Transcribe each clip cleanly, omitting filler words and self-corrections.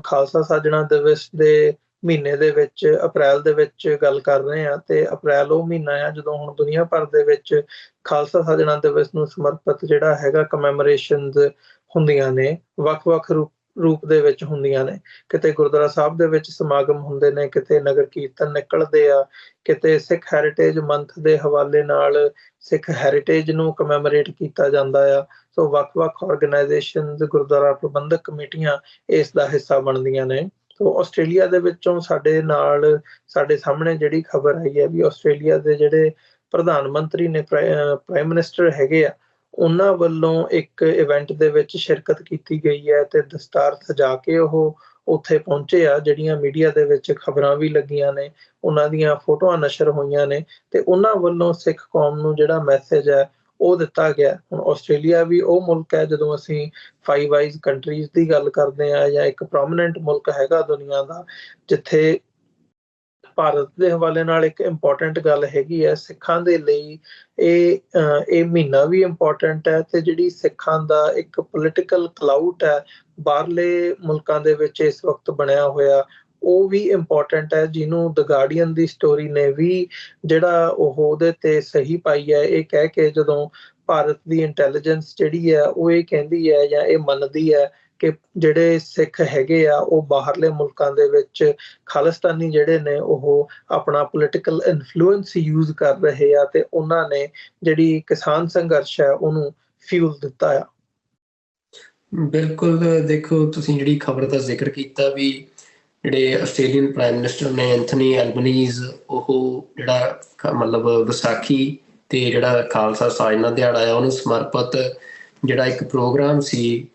ਖਾਲਸਾ ਸਾਜਣਾ ਦਿਵਸ ਦੇ ਮਹੀਨੇ ਦੇ ਵਿੱਚ ਅਪ੍ਰੈਲ ਦੇ ਵਿੱਚ ਗੱਲ ਕਰ ਰਹੇ ਹਾਂ, ਤੇ ਅਪ੍ਰੈਲ ਉਹ ਮਹੀਨਾ ਆ ਜਦੋਂ ਹੁਣ ਦੁਨੀਆ ਭਰ ਦੇ ਵਿੱਚ ਖਾਲਸਾ ਸਾਜਣਾ ਦਿਵਸ ਨੂੰ ਸਮਰਪਿਤ ਜਿਹੜਾ ਹੈਗਾ ਕਮੈਮੋਰੇਸ਼ਨਸ ਹੁੰਦੀਆਂ ਨੇ, ਵੱਖ-ਵੱਖ ਰੂਪ ਦੇ ਵਿੱਚ ਹੁੰਦੀਆਂ ਨੇ। ਕਿਤੇ ਗੁਰਦੁਆਰਾ ਸਾਹਿਬ ਦੇ ਵਿੱਚ ਸਮਾਗਮ ਹੁੰਦੇ ਨੇ, ਕਿਤੇ ਨਗਰ ਕੀਰਤਨ ਨਿਕਲਦੇ ਆ, ਕਿਤੇ ਸਿੱਖ ਹੈਰੀਟੇਜ ਮੰਥ ਦੇ ਹਵਾਲੇ ਨਾਲ ਸਿੱਖ ਹੈਰੀਟੇਜ ਨੂੰ ਕਮੈਮੋਰੇਟ ਕੀਤਾ ਜਾਂਦਾ ਆ। ਸੋ ਵੱਖ-ਵੱਖ ਆਰਗੇਨਾਈਜੇਸ਼ਨਸ, ਗੁਰਦੁਆਰਾ ਪ੍ਰਬੰਧਕ ਕਮੇਟੀਆਂ ਇਸ ਦਾ ਹਿੱਸਾ ਬਣਦੀਆਂ ਨੇ। ਸੋ ਆਸਟ੍ਰੇਲੀਆ ਦੇ ਵਿੱਚੋਂ ਸਾਡੇ ਸਾਹਮਣੇ ਜਿਹੜੀ ਖਬਰ ਆਈ ਹੈ ਵੀ ਆਸਟ੍ਰੇਲੀਆ ਦੇ ਜਿਹੜੇ ਪ੍ਰਧਾਨ ਮੰਤਰੀ ਨੇ, ਪ੍ਰਾਈਮ ਮਿਨਿਸਟਰ ਹੈਗੇ ਆ, ਉਹਨਾਂ ਵੱਲੋਂ ਇੱਕ ਇਵੈਂਟ ਦੇ ਵਿੱਚ ਸ਼ਿਰਕਤ ਕੀਤੀ ਗਈ ਹੈ ਤੇ ਦਸਤਾਰ ਸਜਾ ਕੇ ਉਹ ਉੱਥੇ ਪਹੁੰਚੇ ਆ। ਜਿਹੜੀਆਂ ਮੀਡੀਆ ਦੇ ਵਿੱਚ ਖਬਰਾਂ ਵੀ ਲੱਗੀਆਂ ਨੇ, ਉਹਨਾਂ ਦੀਆਂ ਫੋਟੋਆਂ ਨਸ਼ਰ ਹੋਈਆਂ ਨੇ, ਤੇ ਉਹਨਾਂ ਵੱਲੋਂ ਸਿੱਖ ਕੌਮ ਨੂੰ ਜਿਹੜਾ ਮੈਸੇਜ ਹੈ ਉਹ ਦਿੱਤਾ ਗਿਆ। ਹੁਣ ਆਸਟ੍ਰੇਲੀਆ ਵੀ ਉਹ ਮੁਲਕ ਹੈ, ਜਦੋਂ ਅਸੀਂ ਫਾਈਵ ਆਈਜ਼ ਕੰਟਰੀਜ਼ ਦੀ ਗੱਲ ਕਰਦੇ ਹਾਂ, ਜਾਂ ਇੱਕ ਪ੍ਰੋਮੀਨੈਂਟ ਮੁਲਕ ਹੈਗਾ ਦੁਨੀਆ ਦਾ, ਜਿੱਥੇ ਭਾਰਤ ਦੇ ਹਵਾਲੇ ਨਾਲ ਇੱਕ ਇੰਪੋਰਟੈਂਟ ਗੱਲ ਹੈਗੀ ਹੈ ਸਿੱਖਾਂ ਦੇ ਲਈ। ਇਹ ਮਹੀਨਾ ਵੀ ਇੰਪੋਰਟੈਂਟ ਹੈ, ਤੇ ਜਿਹੜੀ ਸਿੱਖਾਂ ਦਾ ਇੱਕ ਪੋਲੀਟੀਕਲ ਕਲਾਊਟ ਹੈ ਬਾਹਰਲੇ ਮੁਲਕਾਂ ਦੇ ਵਿੱਚ ਇਸ ਵਕਤ ਬਣਿਆ ਹੋਇਆ, ਉਹ ਵੀ ਇੰਪੋਰਟੈਂਟ ਹੈ, ਜਿਹਨੂੰ ਦ ਗਾਰਡੀਅਨ ਦੀ ਸਟੋਰੀ ਨੇ ਵੀ ਜਿਹੜਾ ਉਹਦੇ ਤੇ ਸਹੀ ਪਾਈ ਹੈ। ਇਹ ਕਹਿ ਕੇ ਜਦੋਂ ਭਾਰਤ ਦੀ ਇੰਟੈਲੀਜੈਂਸ ਜਿਹੜੀ ਹੈ ਉਹ ਇਹ ਕਹਿੰਦੀ ਹੈ ਜਾਂ ਇਹ ਮੰਨਦੀ ਹੈ ਕਿ ਜਿਹੜੇ ਸਿੱਖ ਹੈਗੇ ਆ ਉਹ ਬਾਹਰਲੇ ਮੁਲਕਾਂ ਦੇ ਵਿੱਚ ਖਾਲਿਸਤਾਨੀ ਜਿਹੜੇ ਨੇ ਉਹ ਆਪਣਾ ਪੋਲੀਟੀਕਲ ਇਨਫਲੂਐਂਸ ਯੂਜ਼ ਕਰ ਰਹੇ ਆ, ਤੇ ਉਹਨਾਂ ਨੇ ਜਿਹੜੀ ਕਿਸਾਨ ਸੰਘਰਸ਼ ਹੈ ਉਹਨੂੰ ਫਿਊਲ ਦਿੱਤਾ ਆ। ਬਿਲਕੁਲ, ਦੇਖੋ ਤੁਸੀਂ ਜਿਹੜੀ ਖਬਰ ਦਾ ਜ਼ਿਕਰ ਕੀਤਾ ਵੀ ਜਿਹੜੇ ਆਸਟ੍ਰੇਲੀਅਨ ਪ੍ਰਾਈਮ ਮਿਨਿਸਟਰ ਨੇ ਐਂਥਨੀ ਐਲਬਨੀਜ਼, ਉਹ ਜਿਹੜਾ ਮਤਲਬ ਵਿਸਾਖੀ ਤੇ ਜਿਹੜਾ ਖਾਲਸਾ ਸਾਜਨਾ ਦਿਹਾੜਾ ਆ ਉਹਨੂੰ ਸਮਰਪਿਤ ਜਿਹੜਾ ਇੱਕ ਪ੍ਰੋਗਰਾਮ ਸੀ,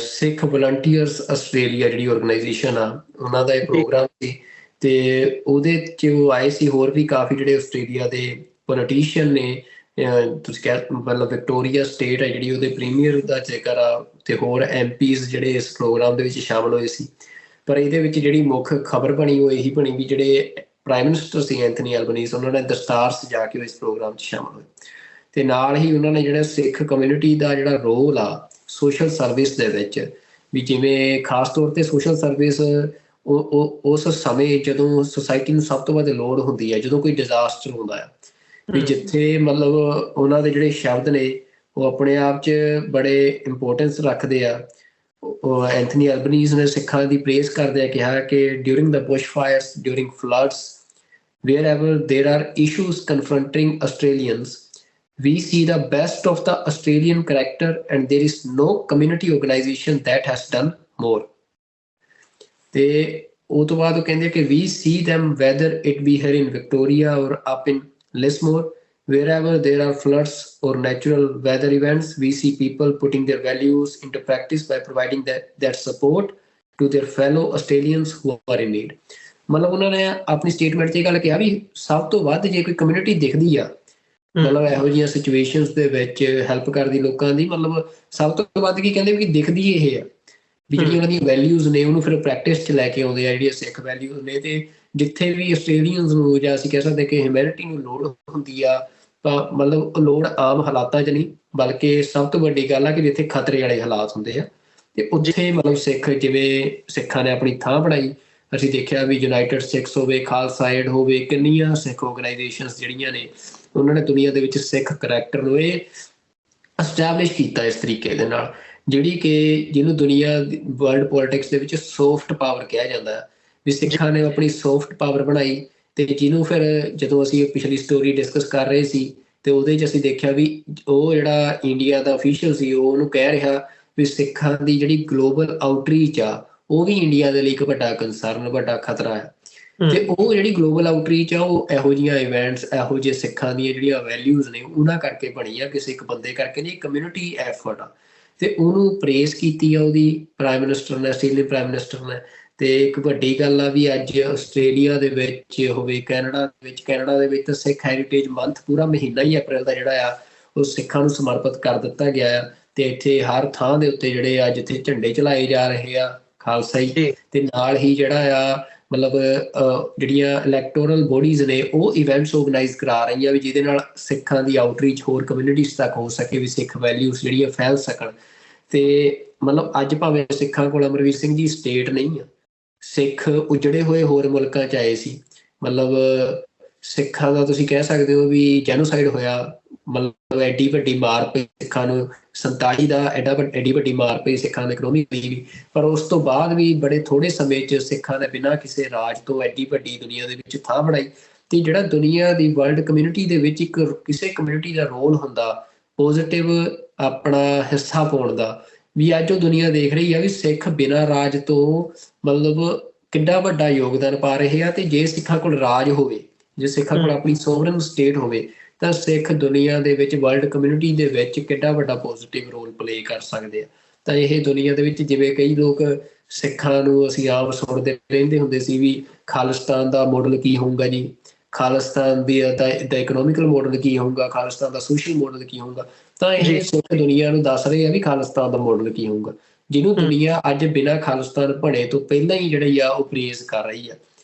ਸਿੱਖ ਵਲੰਟੀਅਰਸ ਆਸਟ੍ਰੇਲੀਆ ਜਿਹੜੀ ਆਰਗੇਨਾਈਜੇਸ਼ਨ ਆ ਉਹਨਾਂ ਦਾ ਇਹ ਪ੍ਰੋਗਰਾਮ ਸੀ, ਤੇ ਉਹਦੇ 'ਚ ਉਹ ਆਏ ਸੀ। ਹੋਰ ਵੀ ਕਾਫੀ ਜਿਹੜੇ ਆਸਟ੍ਰੇਲੀਆ ਦੇ ਪੋਲੀਟੀਸ਼ੀਅਨ ਨੇ, ਤੁਸੀਂ ਕਹਿ ਮਤਲਬ ਵਿਕਟੋਰੀਆ ਸਟੇਟ ਹੈ ਜਿਹੜੀ, ਉਹਦੇ ਪ੍ਰੀਮੀਅਰ ਦਾ ਜ਼ਿਕਰ ਆ, ਤੇ ਹੋਰ MPs ਜਿਹੜੇ ਇਸ ਪ੍ਰੋਗਰਾਮ ਦੇ ਵਿੱਚ ਸ਼ਾਮਲ ਹੋਏ ਸੀ। ਪਰ ਇਹਦੇ ਵਿੱਚ ਜਿਹੜੀ ਮੁੱਖ ਖਬਰ ਬਣੀ ਉਹ ਇਹੀ ਬਣੀ ਵੀ ਜਿਹੜੇ ਪ੍ਰਾਈਮ ਮਿਨਿਸਟਰ ਸੀ ਐਂਥਨੀ ਐਲਬਨੀਜ਼, ਉਹਨਾਂ ਨੇ ਦਸਤਾਰ ਸਜਾ ਕੇ ਇਸ ਪ੍ਰੋਗਰਾਮ 'ਚ ਸ਼ਾਮਲ ਹੋਏ, ਤੇ ਨਾਲ ਹੀ ਉਹਨਾਂ ਨੇ ਜਿਹੜਾ ਸਿੱਖ ਕਮਿਊਨਿਟੀ ਦਾ ਜਿਹੜਾ ਰੋਲ ਆ ਸੋਸ਼ਲ ਸਰਵਿਸ ਦੇ ਵਿੱਚ ਵੀ, ਜਿਵੇਂ ਖਾਸ ਤੌਰ ਤੇ ਸੋਸ਼ਲ ਸਰਵਿਸ ਉਸ ਸਮੇਂ ਜਦੋਂ ਸੁਸਾਇਟੀ ਨੂੰ ਸਭ ਤੋਂ ਵੱਧ ਲੋੜ ਹੁੰਦੀ ਹੈ, ਜਦੋਂ ਕੋਈ ਡਿਜ਼ਾਸਟਰ ਹੁੰਦਾ ਹੈ, ਵੀ ਜਿੱਥੇ ਮਤਲਬ ਉਹਨਾਂ ਦੇ ਜਿਹੜੇ ਸ਼ਬਦ ਨੇ ਉਹ ਆਪਣੇ ਆਪ 'ਚ ਬੜੇ ਇੰਪੋਰਟੈਂਸ ਰੱਖਦੇ ਆ। ਐਂਥਨੀ ਐਲਬਨੀਜ਼ ਨੇ ਸਿੱਖਾਂ ਦੀ ਪ੍ਰੇਜ਼ ਕਰਦਿਆਂ ਕਿਹਾ ਕਿ during the Bush fires, during floods, wherever there are issues confronting Australians, we see the best of the Australian character and there is no community organisation that has done more. ਤੇ ਉਹ ਤੋਂ ਬਾਅਦ ਉਹ ਕਹਿੰਦੇ ਕਿ we see them whether it be here in Victoria or up in Lismore, wherever there are floods or natural weather events, we see people putting their values into practice by providing that support to their fellow Australians who are in need. ਮਤਲਬ ਉਹਨਾਂ ਨੇ ਆਪਣੀ statement 'ਚ ਇਹ ਗੱਲ ਕਿਹਾ ਵੀ ਸਭ ਤੋਂ ਵੱਧ ਜੇ ਕੋਈ ਕਮਿਊਨਿਟੀ ਦਿਖਦੀ ਆ ਮਤਲਬ ਇਹੋ ਜਿਹੀਆਂ ਸਿਚੁਏਸ਼ਨਸ ਦੇ ਵਿੱਚ ਹੈਲਪ ਕਰਦੀ ਲੋਕਾਂ ਦੀ, ਮਤਲਬ ਸਭ ਤੋਂ ਵੱਧ ਕੀ ਕਹਿੰਦੇ ਵੀ ਦਿਖਦੀ ਇਹ ਆ ਵੀ ਜਿਹੜੀਆਂ ਉਹਨਾਂ ਦੀਆਂ ਵੈਲਿਊਜ਼ ਨੇ ਉਹਨੂੰ ਫਿਰ ਪ੍ਰੈਕਟਿਸ 'ਚ ਲੈ ਕੇ ਆਉਂਦੇ ਆ, ਜਿਹੜੀਆਂ ਸਿੱਖ ਵੈਲਿਊਜ਼ ਨੇ। ਤੇ ਜਿੱਥੇ ਵੀ ਆਸਟ੍ਰੇਲੀਅਨਸ ਨੂੰ ਜਾਂ ਅਸੀਂ ਕਹਿ ਸਕਦੇ ਕਿ ਹਿਊਮੈਨਿਟੀ ਨੂੰ ਲੋੜ ਹੁੰਦੀ ਆ, ਤਾਂ ਮਤਲਬ ਲੋੜ ਆਮ ਹਾਲਾਤਾਂ 'ਚ ਨਹੀਂ, ਬਲਕਿ ਸਭ ਤੋਂ ਵੱਡੀ ਗੱਲ ਆ ਕਿ ਜਿੱਥੇ ਖਤਰੇ ਵਾਲੇ ਹਾਲਾਤ ਹੁੰਦੇ ਆ, ਤੇ ਉੱਥੇ ਮਤਲਬ ਸਿੱਖ ਜਿਵੇਂ ਸਿੱਖਾਂ ਨੇ ਆਪਣੀ ਥਾਂ ਬਣਾਈ। ਅਸੀਂ ਦੇਖਿਆ ਵੀ ਯੂਨਾਈਟਿਡ ਸਿੱਖਸ ਹੋਵੇ, ਖਾਲਸਾ ਏਡ ਹੋਵੇ, ਕਿੰਨੀਆਂ ਸਿੱਖ ਆਰਗੇਨਾਈਜੇਸ਼ਨਸ ਜਿਹੜੀਆਂ ਨੇ ਉਹਨਾਂ ਨੇ ਦੁਨੀਆ ਦੇ ਵਿੱਚ ਸਿੱਖ ਕਰੈਕਟਰ ਨੂੰ ਇਹ ਐਸਟੈਬਲਿਸ਼ ਕੀਤਾ ਇਸ ਤਰੀਕੇ ਦੇ ਨਾਲ, ਜਿਹੜੀ ਕਿ ਜਿਹਨੂੰ ਦੁਨੀਆ ਵਰਲਡ ਪੋਲੀਟਿਕਸ ਦੇ ਵਿੱਚ ਸੋਫਟ ਪਾਵਰ ਕਿਹਾ ਜਾਂਦਾ ਹੈ। ਵੀ ਸਿੱਖਾਂ ਨੇ ਆਪਣੀ ਸੋਫਟ ਪਾਵਰ ਬਣਾਈ, ਤੇ ਜਿਹਨੂੰ ਫਿਰ ਜਦੋਂ ਅਸੀਂ ਪਿਛਲੀ ਸਟੋਰੀ ਡਿਸਕਸ ਕਰ ਰਹੇ ਸੀ ਤੇ ਉਹਦੇ 'ਚ ਅਸੀਂ ਦੇਖਿਆ ਵੀ ਉਹ ਜਿਹੜਾ ਇੰਡੀਆ ਦਾ ਅਫੀਸ਼ੀਅਲ ਸੀ ਉਹ ਉਹਨੂੰ ਕਹਿ ਰਿਹਾ ਵੀ ਸਿੱਖਾਂ ਦੀ ਜਿਹੜੀ ਗਲੋਬਲ ਆਊਟਰੀਚ ਆ ਉਹ ਵੀ ਇੰਡੀਆ ਦੇ ਲਈ ਇੱਕ ਵੱਡਾ ਕੰਸਰਨ, ਵੱਡਾ ਖਤਰਾ ਹੈ। ਤੇ ਉਹ ਜਿਹੜੀ ਗਲੋਬਲ ਆਊਟਰੀਚ ਆ ਉਹ ਇਹੋ ਜਿਹੀਆਂ ਇਵੈਂਟਸ, ਇਹੋ ਜਿਹੇ ਸਿੱਖਾਂ ਦੀਆਂ ਜਿਹੜੀਆਂ ਵੈਲਿਊਜ਼ ਨੇ ਉਹਨਾਂ ਕਰਕੇ ਬਣੀ ਆ, ਕਿਸੇ ਇੱਕ ਬੰਦੇ ਕਰਕੇ ਨਹੀਂ, ਕਮਿਊਨਿਟੀ ਐਫਰਟ ਆ। ਤੇ ਉਹਨੂੰ ਪ੍ਰੇਜ਼ ਕੀਤੀ ਆ ਉਹਦੀ ਪ੍ਰਾਈਮ ਮਿਨਿਸਟਰ ਨੇ, ਆਸਟ੍ਰੇਲੀਅਨ ਪ੍ਰਾਈਮ ਮਿਨਿਸਟਰ ਨੇ। ਤੇ ਇੱਕ ਵੱਡੀ ਗੱਲ ਆ ਵੀ ਅੱਜ ਆਸਟ੍ਰੇਲੀਆ ਦੇ ਵਿੱਚ ਹੋਵੇ, ਕੈਨੇਡਾ ਦੇ ਵਿੱਚ ਤਾਂ ਸਿੱਖ ਹੈਰੀਟੇਜ ਮੰਥ ਪੂਰਾ ਮਹੀਨਾ ਹੀ ਅਪ੍ਰੈਲ ਦਾ ਜਿਹੜਾ ਆ ਉਹ ਸਿੱਖਾਂ ਨੂੰ ਸਮਰਪਿਤ ਕਰ ਦਿੱਤਾ ਗਿਆ ਆ। ਤੇ ਇੱਥੇ ਹਰ ਥਾਂ ਦੇ ਉੱਤੇ ਜਿਹੜੇ ਆ ਜਿੱਥੇ ਝੰਡੇ ਚਲਾਏ ਜਾ ਰਹੇ ਆ ਖਾਲਸਾਈ, ਤੇ ਨਾਲ ਹੀ ਜਿਹੜਾ ਆ ਮਤਲਬ ਜਿਹੜੀਆਂ ਇਲੈਕਟੋਰਲ ਬੋਡੀਜ਼ ਨੇ ਉਹ ਇਵੈਂਟਸ ਆਰਗੇਨਾਈਜ਼ ਕਰਾ ਰਹੀਆਂ ਵੀ ਜਿਹਦੇ ਨਾਲ ਸਿੱਖਾਂ ਦੀ ਆਊਟਰੀਚ ਹੋਰ ਕਮਿਊਨਿਟੀਜ਼ ਤੱਕ ਹੋ ਸਕੇ, ਵੀ ਸਿੱਖ ਵੈਲਿਊਜ਼ ਜਿਹੜੀਆਂ ਫੈਲ ਸਕਣ। ਤੇ ਮਤਲਬ ਅੱਜ ਭਾਵੇਂ ਸਿੱਖਾਂ ਕੋਲ ਅਮਰਵੀਰ ਸਿੰਘ ਜੀ ਸਟੇਟ ਨਹੀਂ ਆ, ਸਿੱਖ ਉਜੜੇ ਹੋਏ ਹੋਰ ਮੁਲਕਾਂ 'ਚ ਆਏ ਸੀ। ਮਤਲਬ ਸਿੱਖਾਂ ਦਾ ਤੁਸੀਂ ਕਹਿ ਸਕਦੇ ਹੋ ਵੀ ਜੈਨੋਸਾਈਡ ਹੋਇਆ, ਮਤਲਬ ਐਡੀ ਵੱਡੀ ਮਾਰ ਪਈ ਸਿੱਖਾਂ ਨੂੰ 47 ਦਾ, ਐਡੀ ਵੱਡੀ ਮਾਰ ਪਈ ਸਿੱਖਾਂ ਦੀ ਇਕਨੋਮੀ ਵੀ। ਪਰ ਉਸ ਤੋਂ ਬਾਅਦ ਵੀ ਬੜੇ ਥੋੜੇ ਸਮੇਂ 'ਚ ਸਿੱਖਾਂ ਨੇ ਬਿਨਾਂ ਕਿਸੇ ਰਾਜ ਤੋਂ ਐਡੀ ਵੱਡੀ ਦੁਨੀਆ ਦੇ ਵਿੱਚ ਥਾਂ ਬਣਾਈ। ਤੇ ਜਿਹੜਾ ਦੁਨੀਆ ਦੀ ਵਰਲਡ ਕਮਿਊਨਿਟੀ ਦੇ ਵਿੱਚ ਇੱਕ ਕਿਸੇ ਕਮਿਊਨਿਟੀ ਦਾ ਰੋਲ ਹੁੰਦਾ ਪੋਜ਼ਿਟਿਵ ਆਪਣਾ ਹਿੱਸਾ ਪਾਉਣ ਦਾ, ਵੀ ਅੱਜ ਉਹ ਦੁਨੀਆ ਦੇਖ ਰਹੀ ਆ ਵੀ ਸਿੱਖ ਬਿਨਾਂ ਰਾਜ ਤੋਂ ਮਤਲਬ ਕਿੰਨਾ ਵੱਡਾ ਯੋਗਦਾਨ ਪਾ ਰਹੇ ਆ। ਤੇ ਜੇ ਸਿੱਖਾਂ ਕੋਲ ਰਾਜ ਹੋਵੇ, ਜੇ ਸਿੱਖਾਂ ਕੋਲ ਆਪਣੀ ਸੋਵਰਨ ਸਟੇਟ ਹੋਵੇ, ਤਾਂ ਸਿੱਖ ਦੁਨੀਆ ਦੇ ਵਿੱਚ ਵਰਲਡ ਕਮਿਊਨਿਟੀ ਦੇ ਵਿੱਚ ਕਿੰਨਾ ਵੱਡਾ ਪੋਜ਼ਿਟਿਵ ਰੋਲ ਪਲੇ ਕਰ ਸਕਦੇ ਆ। ਤਾਂ ਇਹ ਦੁਨੀਆ ਦੇ ਵਿੱਚ ਜਿਵੇਂ ਕਈ ਲੋਕ ਸਿੱਖਾਂ ਨੂੰ ਅਸੀਂ ਆਪ ਸੁਣਦੇ ਰਹਿੰਦੇ ਹੁੰਦੇ ਸੀ ਵੀ ਖਾਲਿਸਤਾਨ ਦਾ ਮਾਡਲ ਕੀ ਹੋਊਗਾ ਜੀ, ਖਾਲਿਸਤਾਨ ਦਾ ਇਕਨੋਮਿਕਲ ਮਾਡਲ ਕੀ ਹੋਊਗਾ, ਖਾਲਿਸਤਾਨ ਦਾ ਸੋਸ਼ਲ ਮਾਡਲ ਕੀ ਹੋਊਗਾ। ਤਾਂ ਇਹ ਸਿੱਖ ਦੁਨੀਆ ਨੂੰ ਦੱਸ ਰਹੇ ਆ ਵੀ ਖਾਲਿਸਤਾਨ ਦਾ ਮਾਡਲ ਕੀ ਹੋਊਗਾ, ਜਿਹਨੂੰ ਦੁਨੀਆ ਅੱਜ ਬਿਨਾਂ ਖਾਲਿਸਤਾਨ ਬਣੇ ਤੋਂ ਪਹਿਲਾਂ ਹੀ ਜਿਹੜੀ ਆ ਉਹ ਪ੍ਰੇਜ਼ ਕਰ ਰਹੀ ਆ।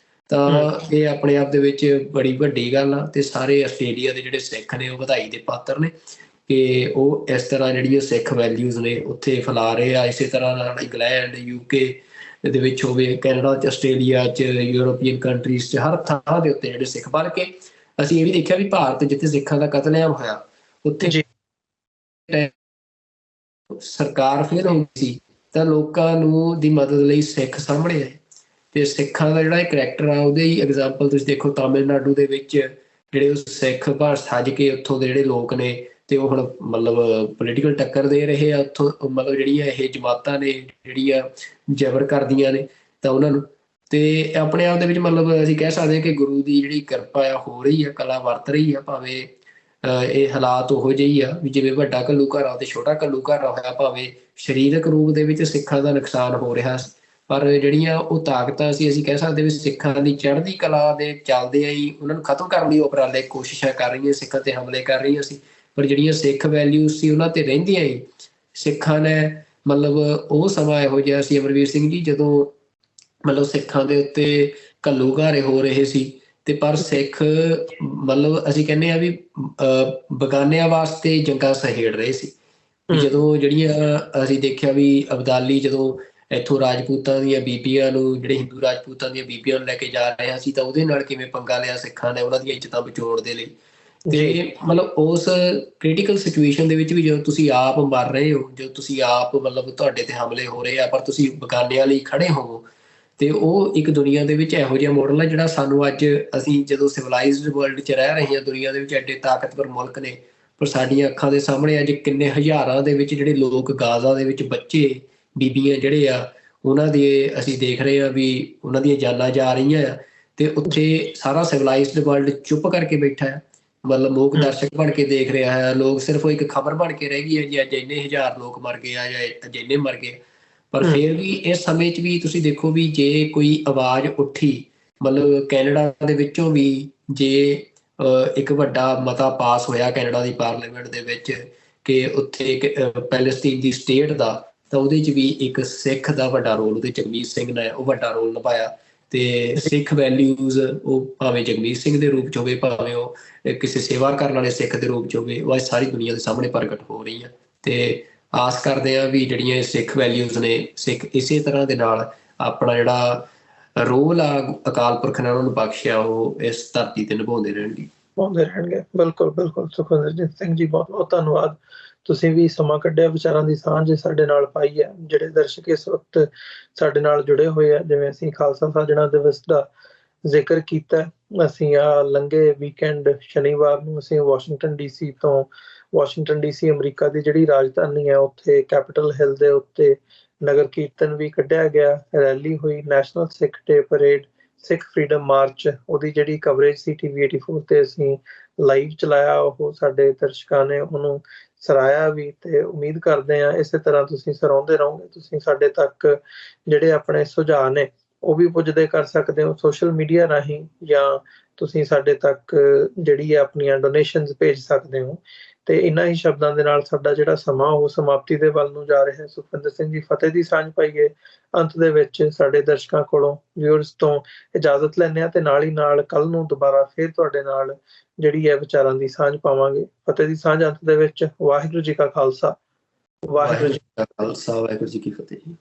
ਤਾਂ ਇਹ ਆਪਣੇ ਆਪ ਦੇ ਵਿੱਚ ਬੜੀ ਵੱਡੀ ਗੱਲ ਆ। ਤੇ ਸਾਰੇ ਆਸਟ੍ਰੇਲੀਆ ਦੇ ਜਿਹੜੇ ਸਿੱਖ ਨੇ ਉਹ ਵਧਾਈ ਦੇ ਪਾਤਰ ਨੇ ਕਿ ਉਹ ਇਸ ਤਰ੍ਹਾਂ ਜਿਹੜੀਆਂ ਸਿੱਖ ਵੈਲਿਊਜ਼ ਨੇ ਉੱਥੇ ਫੈਲਾ ਰਹੇ ਆ। ਇਸੇ ਤਰ੍ਹਾਂ ਨਾਲ ਇੰਗਲੈਂਡ, UK ਦੇ ਵਿੱਚ ਹੋਵੇ, ਕੈਨੇਡਾ 'ਚ, ਆਸਟ੍ਰੇਲੀਆ 'ਚ, ਯੂਰੋਪੀਅਨ ਕੰਟਰੀਜ਼ 'ਚ, ਹਰ ਥਾਂ ਦੇ ਉੱਤੇ ਜਿਹੜੇ ਸਿੱਖ ਬਣ ਕੇ ਅਸੀਂ ਇਹ ਵੀ ਦੇਖਿਆ ਵੀ ਭਾਰਤ ਜਿੱਥੇ ਸਿੱਖਾਂ ਦਾ ਕਤਲੇਆਮ ਹੋਇਆ ਉੱਥੇ ਸਰਕਾਰ ਫੇਲ ਹੋ ਗਈ ਸੀ, ਤਾਂ ਲੋਕਾਂ ਨੂੰ ਦੀ ਮਦਦ ਲਈ ਸਿੱਖ ਸਾਹਮਣੇ ਆਏ। ਤੇ ਸਿੱਖਾਂ ਦਾ ਜਿਹੜਾ ਕਰੈਕਟਰ ਆ ਉਹਦੇ ਹੀ ਐਗਜ਼ਾਮਪਲ ਤੁਸੀਂ ਦੇਖੋ ਤਾਮਿਲਨਾਡੂ ਦੇ ਵਿੱਚ ਜਿਹੜੇ ਉਹ ਸਿੱਖ ਭਾਸ਼ਾ ਸੱਜ ਕੇ ਉੱਥੋਂ ਦੇ ਜਿਹੜੇ ਲੋਕ ਨੇ ਤੇ ਉਹ ਹੁਣ ਮਤਲਬ ਪੋਲੀਟੀਕਲ ਟੱਕਰ ਦੇ ਰਹੇ ਆ ਉੱਥੋਂ, ਮਤਲਬ ਜਿਹੜੀਆਂ ਇਹ ਜਮਾਤਾਂ ਨੇ ਜਿਹੜੀਆਂ ਜ਼ਬਰ ਕਰਦੀਆਂ ਨੇ ਤਾਂ ਉਹਨਾਂ ਨੂੰ। ਤੇ ਆਪਣੇ ਆਪ ਦੇ ਵਿੱਚ ਮਤਲਬ ਅਸੀਂ ਕਹਿ ਸਕਦੇ ਹਾਂ ਕਿ ਗੁਰੂ ਦੀ ਜਿਹੜੀ ਕਿਰਪਾ ਆ ਹੋ ਰਹੀ ਆ, ਕਲਾ ਵਰਤ ਰਹੀ ਆ। ਭਾਵੇਂ ਇਹ ਹਾਲਾਤ ਉਹੋ ਜਿਹੇ ਹੀ ਆ ਵੀ ਜਿਵੇਂ ਵੱਡਾ ਘੱਲੂਘਾਰਾ ਤੇ ਛੋਟਾ ਘੱਲੂਘਾਰਾ ਹੋਇਆ, ਭਾਵੇਂ ਸਰੀਰਕ ਰੂਪ ਦੇ ਵਿੱਚ ਸਿੱਖਾਂ ਦਾ ਨੁਕਸਾਨ ਹੋ ਰਿਹਾ, ਪਰ ਜਿਹੜੀਆਂ ਉਹ ਤਾਕਤਾਂ ਸੀ ਅਸੀਂ ਕਹਿ ਸਕਦੇ ਵੀ ਸਿੱਖਾਂ ਦੀ ਚੜ੍ਹਦੀ ਕਲਾ ਦੇ ਚੱਲਦੇ ਹੀ ਉਹਨਾਂ ਨੂੰ ਖਤਮ ਕਰਨ ਲਈ ਉਪਰਾਲੇ ਕੋਸ਼ਿਸ਼ਾਂ ਕਰ ਰਹੀਆਂ, ਸਿੱਖਾਂ ਤੇ ਹਮਲੇ ਕਰ ਰਹੀਆਂ ਸੀ। ਪਰ ਜਿਹੜੀਆਂ ਸਿੱਖ ਵੈਲਿਊਜ਼ ਸੀ ਉਹਨਾਂ ਤੇ ਰਹਿੰਦੀਆਂ ਹੀ ਸਿੱਖਾਂ ਨੇ ਮਤਲਬ ਉਹ ਸਮਾਂ ਇਹੋ ਜਿਹਾ ਸੀ ਅਮਰਵੀਰ ਸਿੰਘ ਜੀ ਜਦੋਂ ਮਤਲਬ ਸਿੱਖਾਂ ਦੇ ਉੱਤੇ ਘੱਲੂਘਾਰੇ ਹੋ ਰਹੇ ਸੀ। ਤੇ ਪਰ ਸਿੱਖ ਮਤਲਬ ਅਸੀਂ ਕਹਿੰਦੇ ਆ ਵੀ ਬਗਾਨਿਆਂ ਵਾਸਤੇ ਜੰਗਾਂ ਸਹੇੜ ਰਹੇ ਸੀ। ਜਦੋਂ ਜਿਹੜੀਆਂ ਅਸੀਂ ਦੇਖਿਆ ਵੀ ਅਬਦਾਲੀ ਜਦੋਂ ਇੱਥੋਂ ਰਾਜਪੂਤਾਂ ਦੀਆਂ ਬੀਬੀਆਂ ਨੂੰ, ਜਿਹੜੇ ਹਿੰਦੂ ਰਾਜਪੂਤਾਂ ਦੀਆਂ ਬੀਬੀਆਂ ਨੂੰ ਲੈ ਕੇ ਜਾ ਰਿਹਾ ਸੀ, ਤਾਂ ਉਹਦੇ ਨਾਲ ਕਿਵੇਂ ਪੰਗਾ ਲਿਆ ਸਿੱਖਾਂ ਨੇ ਉਹਨਾਂ ਦੀਆਂ ਇੱਜ਼ਤਾਂ ਬਚਾਉਣ ਦੇ ਲਈ। ਤੇ ਮਤਲਬ ਉਸ ਕ੍ਰਿਟੀਕਲ ਸਿਚੁਏਸ਼ਨ ਦੇ ਵਿੱਚ ਵੀ ਜਦੋਂ ਤੁਸੀਂ ਆਪ ਮਰ ਰਹੇ ਹੋ, ਜਦੋਂ ਤੁਸੀਂ ਆਪ ਮਤਲਬ ਤੁਹਾਡੇ ਤੇ ਹਮਲੇ ਹੋ ਰਹੇ ਆ, ਪਰ ਤੁਸੀਂ ਬਗਾਨਿਆਂ ਲਈ ਖੜੇ ਹੋਵੋ, ਤੇ ਉਹ ਇੱਕ ਦੁਨੀਆ ਦੇ ਵਿੱਚ ਇਹੋ ਜਿਹਾ ਮਾਡਲ ਹੈ ਜਿਹੜਾ ਸਾਨੂੰ ਅੱਜ ਅਸੀਂ ਜਦੋਂ ਸਿਵਲਾਈਜ਼ਡ ਵਰਲਡ 'ਚ ਰਹਿ ਰਹੇ ਹਾਂ, ਦੁਨੀਆ ਦੇ ਵਿੱਚ ਐਡੇ ਤਾਕਤਵਰ ਮੁਲਕ ਨੇ, ਪਰ ਸਾਡੀਆਂ ਅੱਖਾਂ ਦੇ ਸਾਹਮਣੇ ਅੱਜ ਕਿੰਨੇ ਹਜ਼ਾਰਾਂ ਦੇ ਵਿੱਚ ਜਿਹੜੇ ਲੋਕ ਗਾਜ਼ਾ ਦੇ ਵਿੱਚ ਬੱਚੇ ਬੀਬੀਆਂ ਜਿਹੜੇ ਆ ਉਹਨਾਂ ਦੇ ਅਸੀਂ ਦੇਖ ਰਹੇ ਹਾਂ ਵੀ ਉਹਨਾਂ ਦੀਆਂ ਜਾਨਾਂ ਜਾ ਰਹੀਆਂ ਆ। ਤੇ ਉੱਥੇ ਸਾਰਾ ਸਿਵਲਾਈਜ਼ਡ ਵਰਲਡ ਚੁੱਪ ਕਰਕੇ ਬੈਠਾ ਹੈ, ਮਤਲਬ ਮੂਕ ਦਰਸ਼ਕ ਬਣ ਕੇ ਦੇਖ ਰਿਹਾ ਹੈ। ਲੋਕ ਸਿਰਫ ਇੱਕ ਖਬਰ ਬਣ ਕੇ ਰਹਿ ਗਈ ਹੈ ਜੀ ਅੱਜ ਇੰਨੇ ਹਜ਼ਾਰ ਲੋਕ ਮਰ ਗਏ ਆ ਜਾਂ ਅੱਜ ਇੰਨੇ ਮਰ ਗਏ। ਪਰ ਫਿਰ ਵੀ ਇਸ ਸਮੇਂ 'ਚ ਵੀ ਤੁਸੀਂ ਦੇਖੋ ਵੀ ਜੇ ਕੋਈ ਆਵਾਜ਼ ਉੱਠੀ, ਮਤਲਬ ਕੈਨੇਡਾ ਦੇ ਵਿੱਚੋਂ ਵੀ ਜੇ ਇੱਕ ਵੱਡਾ ਮਤਾ ਪਾਸ ਹੋਇਆ ਕੈਨੇਡਾ ਦੀ ਪਾਰਲੀਮੈਂਟ ਦੇ ਵਿੱਚ ਕਿ ਉੱਥੇ ਪੈਲਸਤੀਨ ਦੀ ਸਟੇਟ ਦਾ, ਤਾਂ ਉਹਦੇ 'ਚ ਵੀ ਇੱਕ ਸਿੱਖ ਦਾ ਵੱਡਾ ਰੋਲ, ਉਹਦੇ ਜਗਮੀਤ ਸਿੰਘ ਨੇ ਉਹ ਵੱਡਾ ਰੋਲ ਨਿਭਾਇਆ। ਤੇ ਸਿੱਖ ਵੈਲਿਊਜ਼ ਉਹ ਭਾਵੇਂ ਜਗਮੀਤ ਸਿੰਘ ਦੇ ਰੂਪ 'ਚ ਹੋਵੇ, ਭਾਵੇਂ ਉਹ ਕਿਸੇ ਸੇਵਾ ਕਰਨ ਵਾਲੇ ਸਿੱਖ ਦੇ ਰੂਪ 'ਚ ਹੋਵੇ, ਉਹ ਅੱਜ ਸਾਰੀ ਦੁਨੀਆ ਦੇ ਸਾਹਮਣੇ ਪ੍ਰਗਟ ਹੋ ਰਹੀ ਹੈ। ਤੇ ਆਸ ਕਰਦੇ ਹਾਂ ਵੀ ਜਿਹੜੀਆਂ ਸਿੱਖ ਵੈਲਿਊਜ਼ ਨੇ, ਸਿੱਖ ਇਸੇ ਤਰ੍ਹਾਂ ਦੇ ਨਾਲ ਆਪਣਾ ਜਿਹੜਾ ਰੋਲ ਆ ਅਕਾਲ ਪੁਰਖ ਨੇ ਉਹਨਾਂ ਨੂੰ ਬਖਸ਼ਿਆ ਉਹ ਇਸ ਧਰਤੀ ਤੇ ਨਿਭਾਉਂਦੇ ਰਹਿਣਗੇ। ਬਿਲਕੁਲ ਸੁਖਵਿੰਦਰ ਸਿੰਘ ਜੀ, ਬਹੁਤ ਬਹੁਤ ਧੰਨਵਾਦ। ਤੁਸੀਂ ਵੀ ਸਮਾਂ ਕੱਢਿਆ, ਵਿਚਾਰਾਂ ਦੀ ਸਾਂਝ ਸਾਡੇ ਨਾਲ ਪਾਈ ਹੈ। ਜਿਹੜੇ ਦਰਸ਼ਕ ਇਸ ਵਕਤ ਸਾਡੇ ਨਾਲ ਜੁੜੇ ਹੋਏ ਆ, ਜਿਵੇਂ ਅਸੀਂ ਖਾਲਸਾ ਸਾਜਣਾ ਦਿਵਸ ਦਾ ਜ਼ਿਕਰ ਕੀਤਾ, ਅਸੀਂ ਲੰਘੇ ਵੀਕਐਂਡ ਸ਼ਨੀਵਾਰ ਨੂੰ ਅਸੀਂ ਵਾਸ਼ਿੰਗਟਨ DC ਅਮਰੀਕਾ ਦੀ ਜਿਹੜੀ ਰਾਜਧਾਨੀ ਹੈ ਉੱਥੇ ਕੈਪੀਟਲ ਹਿੱਲ ਦੇ ਉੱਤੇ ਨਗਰ ਕੀਰਤਨ ਵੀ ਕੱਢਿਆ ਗਿਆ, ਰੈਲੀ ਹੋਈ, ਨੈਸ਼ਨਲ ਸਿੱਖ ਡੇ ਪਰੇਡ, ਸਿੱਖ ਫਰੀडम ਮਾਰਚ, ਉਹਦੀ ਜਿਹੜੀ ਕਵਰੇਜ ਸੀ TV 84 ਤੇ ਅਸੀਂ ਲਾਈਵ ਚਲਾਇਆ। ਉਹ ਸਾਡੇ ਦਰਸ਼ਕਾਂ ਨੇ ਉਹਨੂੰ ਸਰਾਇਆ ਵੀ, ਤੇ ਉਮੀਦ ਕਰਦੇ ਹਾਂ ਇਸੇ ਤਰ੍ਹਾਂ ਤੁਸੀਂ ਸਰਾਉਂਦੇ ਰਹੋਗੇ। ਤੁਸੀਂ ਸਾਡੇ ਤੱਕ ਜਿਹੜੇ ਆਪਣੇ ਸੁਝਾਅ ਨੇ ਉਹ ਵੀ ਪੁੱਜਦੇ ਕਰ ਸਕਦੇ ਹੋ ਸੋਸ਼ਲ ਮੀਡੀਆ ਰਾਹੀਂ, ਜਾਂ ਤੁਸੀਂ ਸਾਡੇ ਤੱਕ ਜਿਹੜੀ ਆਪਣੀਆਂ ਡੋਨੇਸ਼ਨਸ ਭੇਜ ਸਕਦੇ ਹੋ। ਤੇ ਇਹਨਾਂ ਹੀ ਸ਼ਬਦਾਂ ਦੇ ਨਾਲ ਸਾਡਾ ਜਿਹੜਾ ਸਮਾਂ ਉਹ ਸਮਾਪਤੀ ਦੇ ਵੱਲ ਨੂੰ ਜਾ ਰਿਹਾ। ਸੁਖਵਿੰਦਰ ਸਿੰਘ ਜੀ, ਫਤਿਹ ਦੀ ਸਾਂਝ ਪਾਈਏ। ਅੰਤ ਦੇ ਵਿੱਚ ਸਾਡੇ ਦਰਸ਼ਕਾਂ ਕੋਲੋਂ, ਵਿਊਅਰਸ ਤੋਂ ਇਜਾਜ਼ਤ ਲੈਂਦੇ ਹਾਂ, ਤੇ ਨਾਲ ਹੀ ਨਾਲ ਕੱਲ ਨੂੰ ਦੁਬਾਰਾ ਫਿਰ ਤੁਹਾਡੇ ਨਾਲ ਜਿਹੜੀ ਹੈ ਵਿਚਾਰਾਂ ਦੀ ਸਾਂਝ ਪਾਵਾਂਗੇ। ਫਤਿਹ ਦੀ ਸਾਂਝ ਅੰਤ ਦੇ ਵਿੱਚ। ਵਾਹਿਗੁਰੂ ਜੀ ਕਾ ਖਾਲਸਾ, ਵਾਹਿਗੁਰੂ ਜੀ। ਵਾਹਿਗੁਰੂ ਜੀ ਕਾ ਖਾਲਸਾ, ਵਾਹਿਗੁਰੂ ਜੀ ਕੀ ਫਤਿਹ ਜੀ।